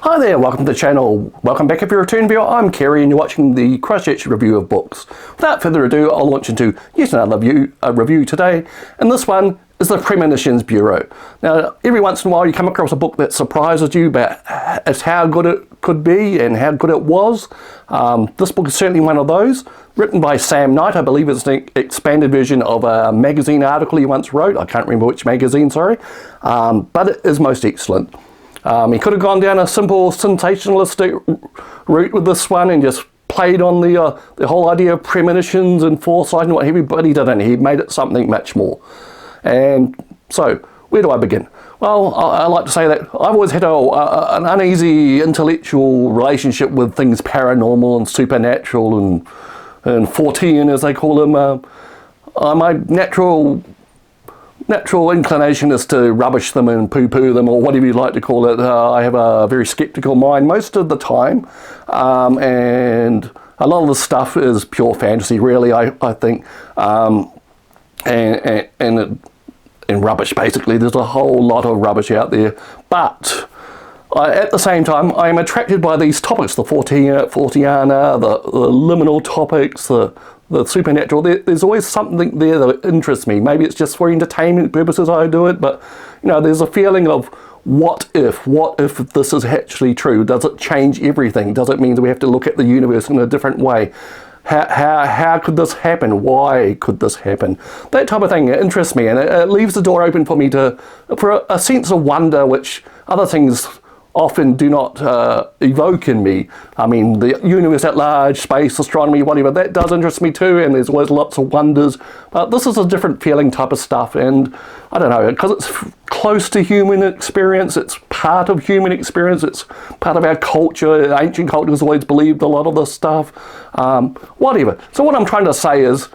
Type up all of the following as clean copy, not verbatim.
Hi there, welcome to the channel. Welcome back if you're a return viewer. I'm Kerry and you're watching the Christchurch review of books. Without further ado, I'll launch into yet another review today, and this one is the Premonitions Bureau. Now, every once in a while you come across a book that surprises you about as how good it could be and how good it was. This book is certainly one of those. Written by Sam Knight. I believe it's an expanded version of a magazine article he once wrote. I can't remember which magazine, sorry. But it is most excellent. He could have gone down a simple sensationalistic route with this one and just played on the whole idea of premonitions and foresight and what have you, but he didn't. He made it something much more. And so, where do I begin? Well, I like to say that I've always had an uneasy intellectual relationship with things paranormal and supernatural and Fortean, as they call them. My natural inclination is to rubbish them and poo-poo them, or whatever you'd like to call it. I have a very skeptical mind most of the time, and a lot of the stuff is pure fantasy, really, I think, and rubbish, basically. There's a whole lot of rubbish out there, but at the same time, I am attracted by these topics, the Forteana, the liminal topics, the supernatural. There's always something there that interests me. Maybe it's just for entertainment purposes I do it, but you know, there's a feeling of what if this is actually true? Does it change everything? Does it mean that we have to look at the universe in a different way? How could this happen? Why could this happen? That type of thing interests me, and it leaves the door open for me for a sense of wonder, which other things often do not evoke in me. I mean, the universe at large, space, astronomy, whatever, that does interest me too, and there's always lots of wonders. But this is a different feeling type of stuff, and I don't know, because it's close to human experience, it's part of human experience, it's part of our culture. Ancient cultures always believed a lot of this stuff. Whatever. So what I'm trying to say is,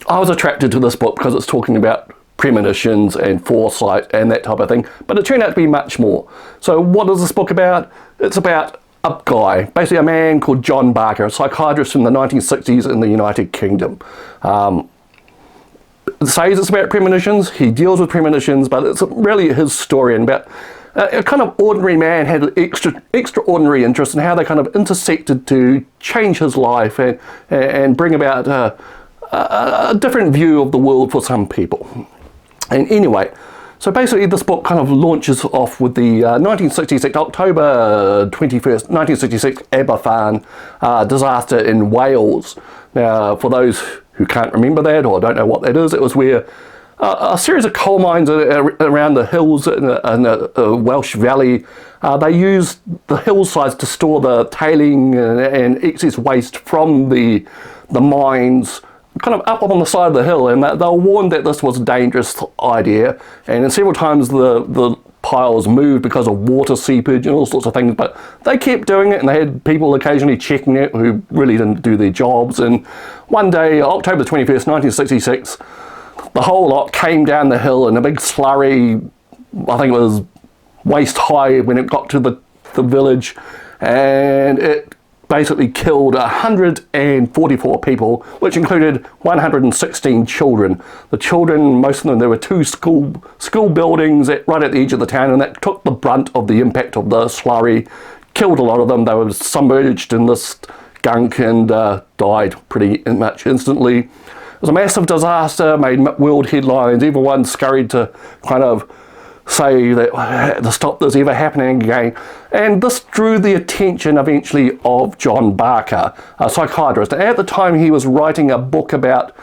I was attracted to this book because it's talking about premonitions and foresight and that type of thing, but it turned out to be much more. So what is this book about? It's about a guy, basically a man called John Barker, a psychiatrist from the 1960s in the United Kingdom. It says it's about premonitions, he deals with premonitions, but it's really his story and about a kind of ordinary man had extraordinary interest in how they kind of intersected to change his life and bring about a different view of the world for some people. And anyway, so basically this book kind of launches off with the 1966, October 21st, 1966 Aberfan disaster in Wales. Now, for those who can't remember that or don't know what that is, it was where a series of coal mines around the hills in a Welsh valley, they used the hillsides to store the tailing and excess waste from the mines kind of up on the side of the hill, and they were warned that this was a dangerous idea, and several times the piles moved because of water seepage and all sorts of things, but they kept doing it, and they had people occasionally checking it who really didn't do their jobs. And one day, October 21st, 1966, the whole lot came down the hill in a big slurry. I think it was waist high when it got to the village, and it basically killed 144 people, which included 116 children. The children, most of them, there were two school buildings right at the edge of the town, and that took the brunt of the impact of the slurry, killed a lot of them. They were submerged in this gunk and died pretty much instantly. It was a massive disaster, made world headlines. Everyone scurried to kind of say that to stop this ever happening again. And this drew the attention eventually of John Barker, a psychiatrist. At the time he was writing a book about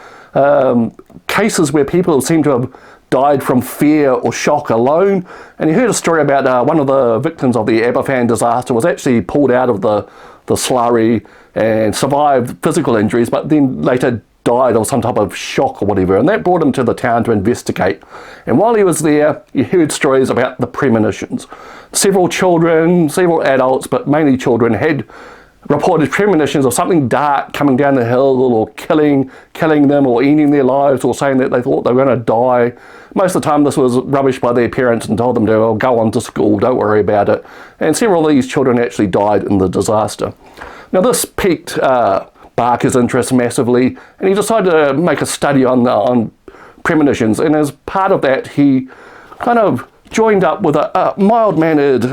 cases where people seem to have died from fear or shock alone. And he heard a story about one of the victims of the Aberfan disaster was actually pulled out of the slurry and survived physical injuries, but then later died of some type of shock or whatever, and that brought him to the town to investigate. And while he was there, he heard stories about the premonitions. Several children, several adults, but mainly children, had reported premonitions of something dark coming down the hill or killing them or ending their lives, or saying that they thought they were going to die. Most of the time this was rubbish by their parents and told them to go on to school, don't worry about it. And several of these children actually died in the disaster. Now this piqued Barker's interest massively, and he decided to make a study on premonitions, and as part of that he kind of joined up with a mild-mannered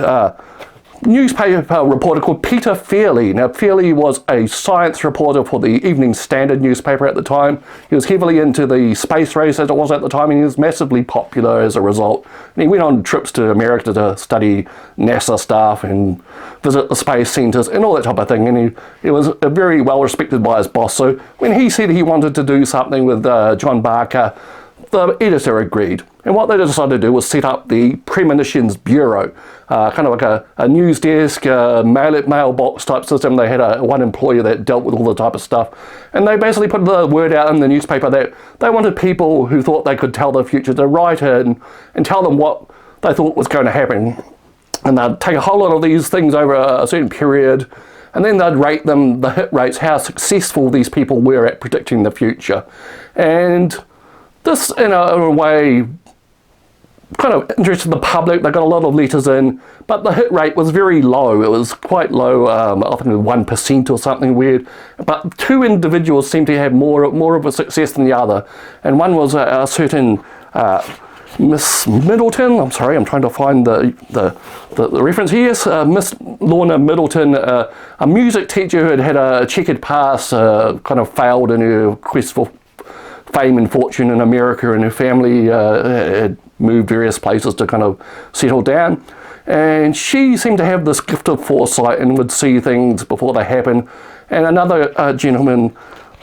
newspaper reporter called Peter Fairley. Now, Fairley was a science reporter for the Evening Standard newspaper at the time. He was heavily into the space race as it was at the time, and he was massively popular as a result. And he went on trips to America to study NASA stuff and visit the space centres and all that type of thing. And he was very well respected by his boss. So when he said he wanted to do something with John Barker, the editor agreed. And what they decided to do was set up the Premonitions Bureau, kind of like a news desk, mailbox type system. They had one employee that dealt with all the type of stuff. And they basically put the word out in the newspaper that they wanted people who thought they could tell the future to write in and tell them what they thought was going to happen. And they'd take a whole lot of these things over a certain period, and then they'd rate them, the hit rates, how successful these people were at predicting the future. And this, in a way, kind of interested the public. They got a lot of letters in, but the hit rate was very low. It was quite low, I think 1% or something weird. But two individuals seemed to have more of a success than the other. And one was a certain Miss Middleton. I'm sorry, I'm trying to find the reference here. Yes, Miss Lorna Middleton, a music teacher who had a checkered past, kind of failed in her quest for fame and fortune in America, and her family had moved various places to kind of settle down. And she seemed to have this gift of foresight and would see things before they happen. And another gentleman,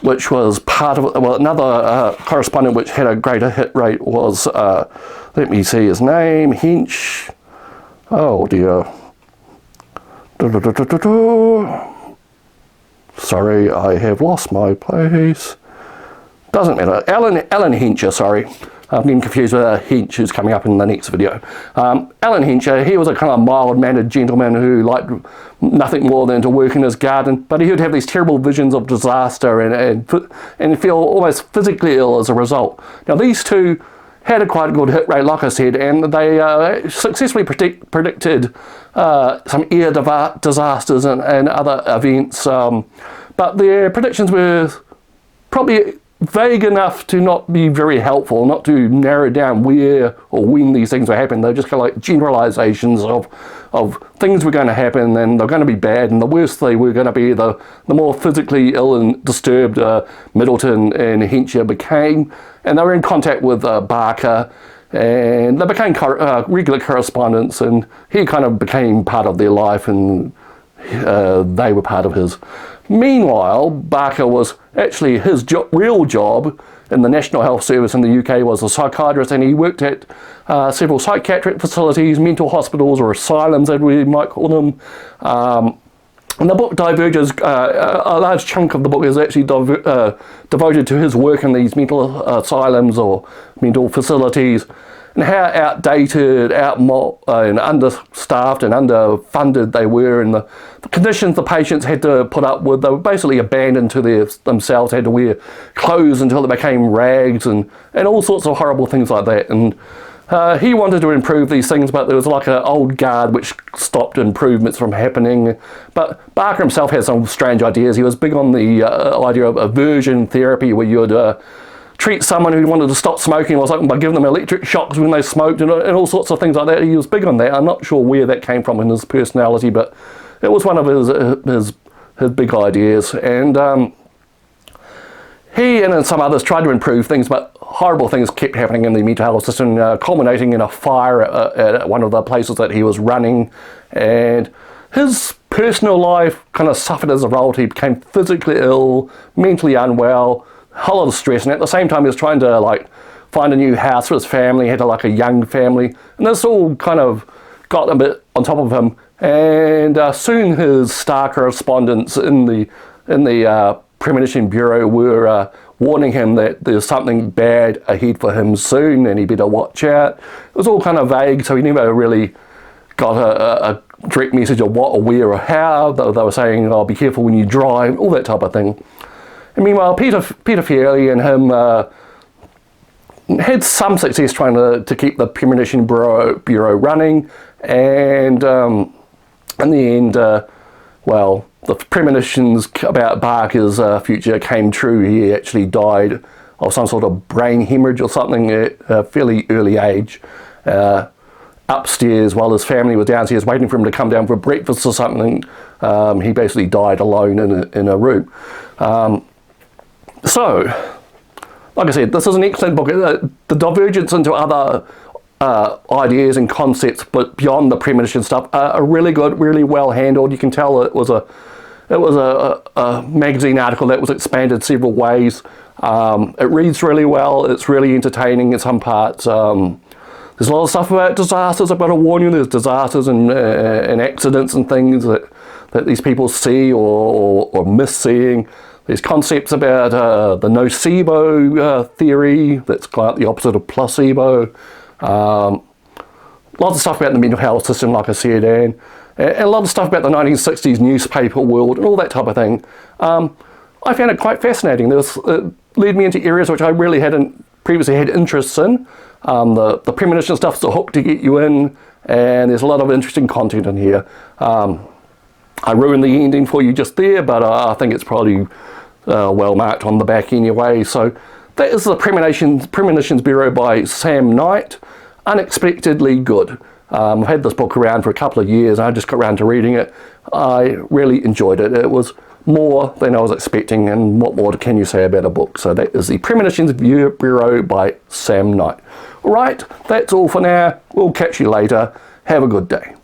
which was part of it, well, another correspondent which had a greater hit rate was, let me see his name, Hinch. Oh dear. Sorry, I have lost my place. Doesn't matter. Alan Hincher, sorry. I'm getting confused with Hinch, who's coming up in the next video. Alan Hincher, he was a kind of mild-mannered gentleman who liked nothing more than to work in his garden, but he would have these terrible visions of disaster and feel almost physically ill as a result. Now, these two had a quite good hit rate, like I said, and they successfully predicted some air disasters and other events, but their predictions were probably vague enough to not be very helpful, not to narrow down where or when these things were happening. They're just kind of like generalizations of things were going to happen, and they're going to be bad, and the worse they were going to be, the more physically ill and disturbed Middleton and Hincher became. And they were in contact with Barker, and they became regular correspondents, and he kind of became part of their life, and they were part of his. Meanwhile, Barker was actually his real job in the National Health Service in the UK was a psychiatrist, and he worked at several psychiatric facilities, mental hospitals or asylums as we might call them. And the book diverges, a large chunk of the book is actually devoted to his work in these mental asylums or mental facilities, and how outdated, and understaffed and underfunded they were, and the conditions the patients had to put up with. They were basically abandoned to themselves, had to wear clothes until they became rags, and all sorts of horrible things like that. And he wanted to improve these things, but there was like an old guard which stopped improvements from happening. But Barker himself had some strange ideas. He was big on the idea of aversion therapy, where you would treat someone who wanted to stop smoking or something by giving them electric shocks when they smoked, and all sorts of things like that. He was big on that. I'm not sure where that came from in his personality, but it was one of his big ideas. And he and some others tried to improve things, but horrible things kept happening in the mental health system, culminating in a fire at one of the places that he was running. And his personal life kind of suffered as a result. He became physically ill, mentally unwell, a whole lot of stress, and at the same time he was trying to find a new house for his family. He had a young family, and this all kind of got a bit on top of him. And soon his star correspondents in the Premonition Bureau were warning him that there's something bad ahead for him soon, and he better watch out. It was all kind of vague, so he never really got a direct message of what or where or how. They were saying, "Oh, be careful when you drive," all that type of thing. And meanwhile, Peter Fairley and him had some success trying to keep the Premonition Bureau running, and in the end, well, the premonitions about Barker's future came true. He actually died of some sort of brain hemorrhage or something at a fairly early age. upstairs while his family was downstairs waiting for him to come down for breakfast or something. He basically died alone in a room. So, like I said, this is an excellent book. The divergence into other ideas and concepts, but beyond the premonition stuff, are really good, really well handled. You can tell it was a magazine article that was expanded several ways. It reads really well. It's really entertaining in some parts. There's a lot of stuff about disasters. I've got to warn you, there's disasters and accidents and things that these people see or miss seeing. There's concepts about the nocebo theory, that's quite the opposite of placebo. Lots of stuff about the mental health system, like I said, and a lot of stuff about the 1960s newspaper world and all that type of thing. I found it quite fascinating. It led me into areas which I really hadn't previously had interests in. The premonition stuff's the hook to get you in, and there's a lot of interesting content in here. I ruined the ending for you just there, but I think it's probably well marked on the back anyway. So that is the Premonitions Bureau by Sam Knight. Unexpectedly good. I've had this book around for a couple of years. I just got around to reading it. I really enjoyed it. It was more than I was expecting, and what more can you say about a book? So that is the Premonitions Bureau by Sam Knight. All right, that's all for now. We'll catch you later. Have a good day.